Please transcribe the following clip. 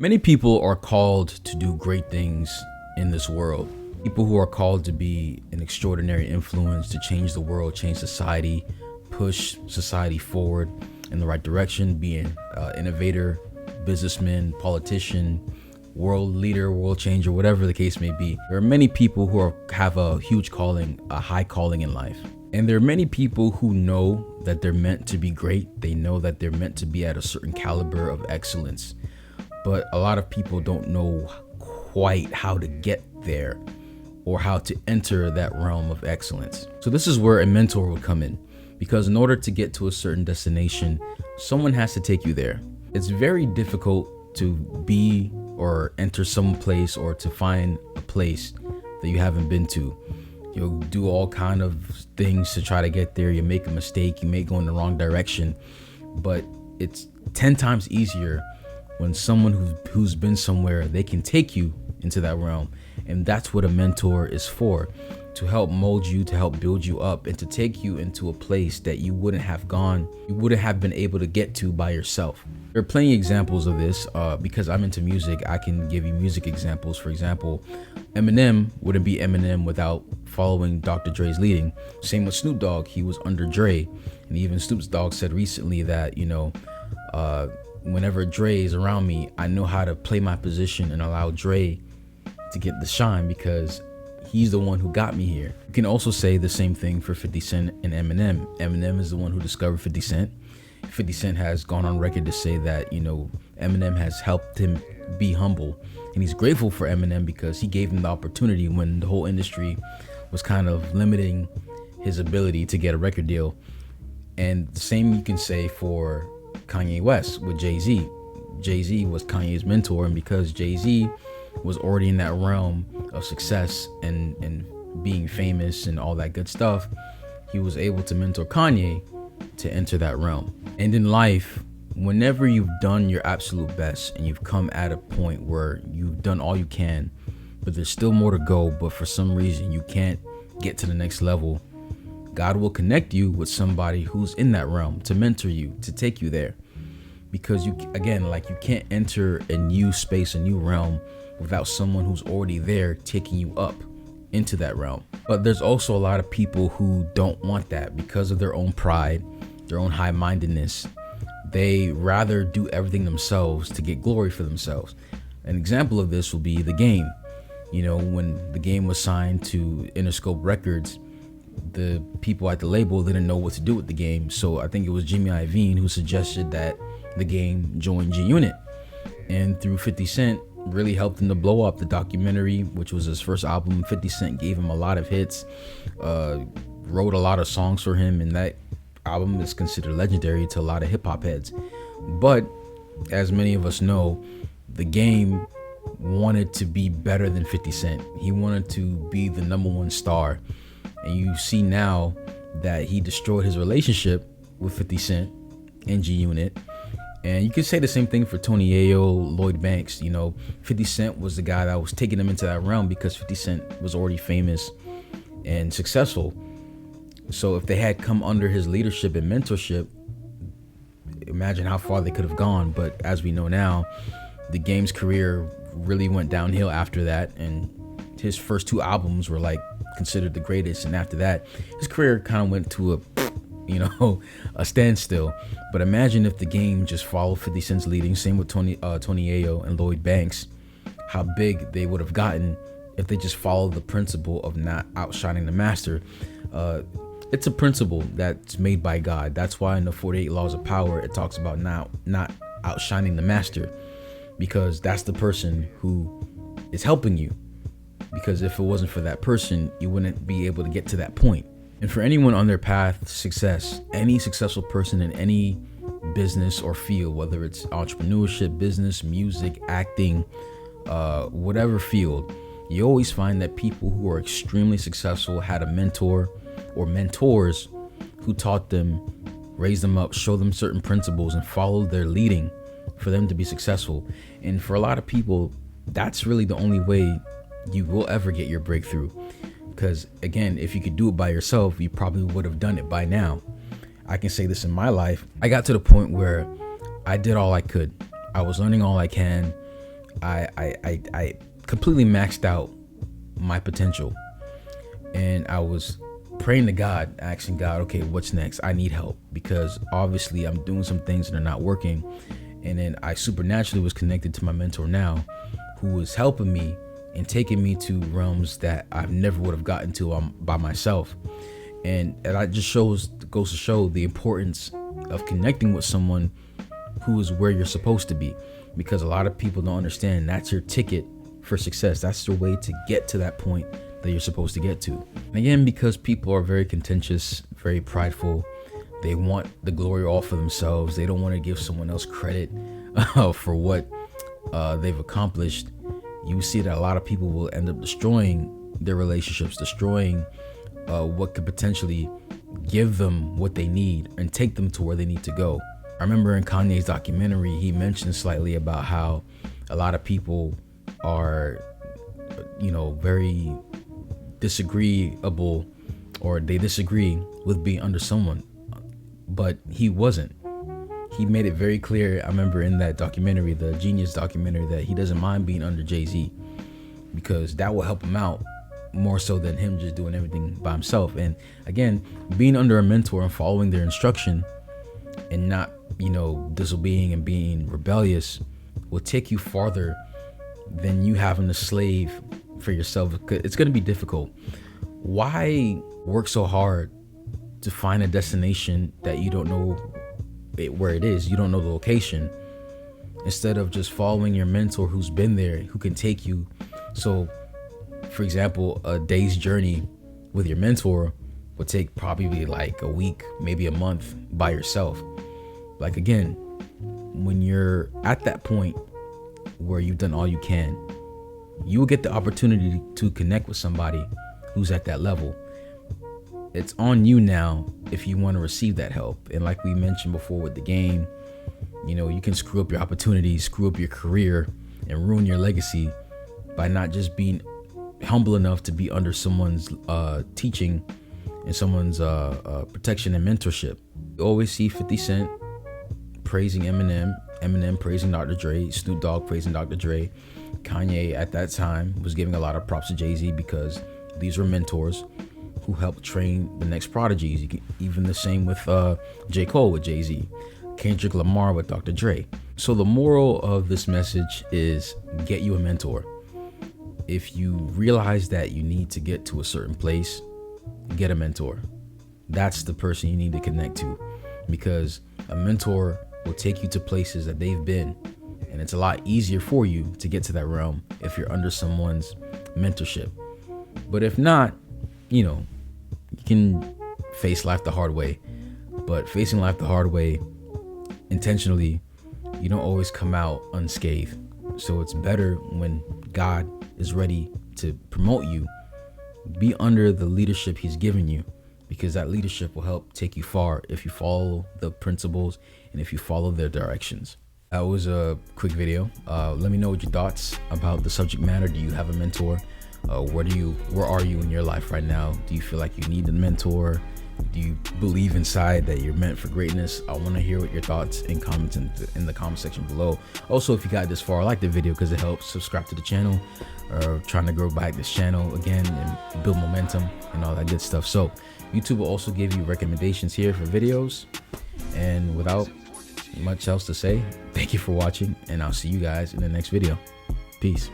Many people are called to do great things in this world. People who are called to be an extraordinary influence, to change the world, change society, push society forward in the right direction, be an innovator, businessman, politician, world leader, world changer, whatever the case may be. There are many people who have a huge calling, a high calling in life. And there are many people who know that they're meant to be great. They know that they're meant to be at a certain caliber of excellence. But a lot of people don't know quite how to get there or how to enter that realm of excellence. So this is where a mentor would come in, because in order to get to a certain destination, someone has to take you there. It's very difficult to be or enter some place or to find a place that you haven't been to. You'll do all kind of things to try to get there. You make a mistake, you may go in the wrong direction, but it's 10 times easier when someone who's been somewhere, they can take you into that realm. And that's what a mentor is for, to help mold you, to help build you up, and to take you into a place that you wouldn't have been able to get to by yourself. There are plenty of examples of this. Because I'm into music, I can give you music examples. For example, Eminem wouldn't be Eminem without following Dr. Dre's leading. Same with Snoop Dogg, he was under Dre. And even Snoop Dogg said recently that, whenever Dre is around me, I know how to play my position and allow Dre to get the shine because he's the one who got me here. You can also say the same thing for 50 Cent and Eminem. Eminem is the one who discovered 50 Cent. 50 Cent has gone on record to say that, Eminem has helped him be humble. And he's grateful for Eminem because he gave him the opportunity when the whole industry was kind of limiting his ability to get a record deal. And the same you can say for Kanye West with Jay-Z. Jay-Z was Kanye's mentor, and because Jay-Z was already in that realm of success and being famous and all that good stuff, he was able to mentor Kanye to enter that realm. And in life, whenever you've done your absolute best and you've come at a point where you've done all you can, but there's still more to go, but for some reason you can't get to the next level, God will connect you with somebody who's in that realm to mentor you, to take you there. Because you can't enter a new space, a new realm without someone who's already there taking you up into that realm. But there's also a lot of people who don't want that because of their own pride, their own high-mindedness. They rather do everything themselves to get glory for themselves. An example of this will be The Game. When The Game was signed to Interscope Records, the people at the label didn't know what to do with The Game. So I think it was Jimmy Iovine who suggested that The Game join G-Unit. And through 50 Cent really helped him to blow up. The documentary, which was his first album, 50 Cent gave him a lot of hits, wrote a lot of songs for him, and that album is considered legendary to a lot of hip-hop heads. But as many of us know, The Game wanted to be better than 50 Cent. He wanted to be the number one star. And you see now that he destroyed his relationship with 50 Cent and G-Unit. And you can say the same thing for Tony Ayo, Lloyd Banks. 50 Cent was the guy that was taking him into that realm because 50 Cent was already famous and successful. So if they had come under his leadership and mentorship, imagine how far they could have gone. But as we know now, The Game's career really went downhill after that. And his first two albums were considered the greatest, and after that his career kind of went to a standstill. But imagine if The Game just followed 50 Cent's leading, same with Tony Ayo and Lloyd Banks, how big they would have gotten if they just followed the principle of not outshining the master. It's a principle that's made by God. That's why in the 48 Laws of Power it talks about not outshining the master, because that's the person who is helping you. Because if it wasn't for that person, you wouldn't be able to get to that point. And for anyone on their path to success, any successful person in any business or field, whether it's entrepreneurship, business, music, acting, whatever field, you always find that people who are extremely successful had a mentor or mentors who taught them, raised them up, showed them certain principles, and followed their leading for them to be successful. And for a lot of people, that's really the only way you will ever get your breakthrough. Because again, if you could do it by yourself, you probably would have done it by now. I can say this in my life. I got to the point where I did all I could. I was learning all I can. I completely maxed out my potential, and I was praying to God, asking God, okay, what's next? I need help, because obviously I'm doing some things that are not working. And then I supernaturally was connected to my mentor now, who was helping me and taking me to realms that I never would have gotten to by myself. And that just goes to show the importance of connecting with someone who is where you're supposed to be, because a lot of people don't understand that's your ticket for success. That's your way to get to that point that you're supposed to get to. And again, because people are very contentious, very prideful, they want the glory all for themselves. They don't want to give someone else credit for what they've accomplished. You see that a lot of people will end up destroying their relationships, destroying what could potentially give them what they need and take them to where they need to go. I remember in Kanye's documentary, he mentioned slightly about how a lot of people are, very disagreeable, or they disagree with being under someone, but he wasn't. He made it very clear. I remember in that documentary, the Genius documentary, that he doesn't mind being under Jay-Z, because that will help him out more so than him just doing everything by himself. And again, being under a mentor and following their instruction and not, disobeying and being rebellious will take you farther than you having a slave for yourself. It's going to be difficult. Why work so hard to find a destination that you don't know where it is? You don't know the location, instead of just following your mentor who's been there, who can take you. So for example, a day's journey with your mentor would take probably like a week, maybe a month by yourself. Like, again, when you're at that point where you've done all you can, you will get the opportunity to connect with somebody who's at that level. It's on you now if you want to receive that help. And like we mentioned before with the game, you can screw up your opportunities, screw up your career, and ruin your legacy by not just being humble enough to be under someone's teaching and someone's protection and mentorship. You always see 50 Cent praising Eminem praising Dr. Dre, Snoop Dogg praising Dr. Dre. Kanye at that time was giving a lot of props to Jay-Z, because these were mentors who helped train the next prodigies. Even the same with J. Cole with Jay-Z, Kendrick Lamar with Dr. Dre. So the moral of this message is get you a mentor. If you realize that you need to get to a certain place, get a mentor. That's the person you need to connect to, because a mentor will take you to places that they've been, and it's a lot easier for you to get to that realm if you're under someone's mentorship. But if not, you can face life the hard way. But facing life the hard way intentionally, you don't always come out unscathed. So it's better when God is ready to promote you, be under the leadership he's given you, because that leadership will help take you far if you follow the principles and if you follow their directions. That was a quick video. Let me know what your thoughts about the subject matter. Do you have a mentor? Where are you in your life right now? Do you feel like you need a mentor? Do you believe inside that you're meant for greatness? I want to hear what your thoughts and comments in the comment section below. Also, if you got this far, like the video because it helps. Subscribe to the channel. Trying to grow back this channel again and build momentum and all that good stuff. So YouTube will also give you recommendations here for videos. And without much else to say, thank you for watching, and I'll see you guys in the next video. Peace.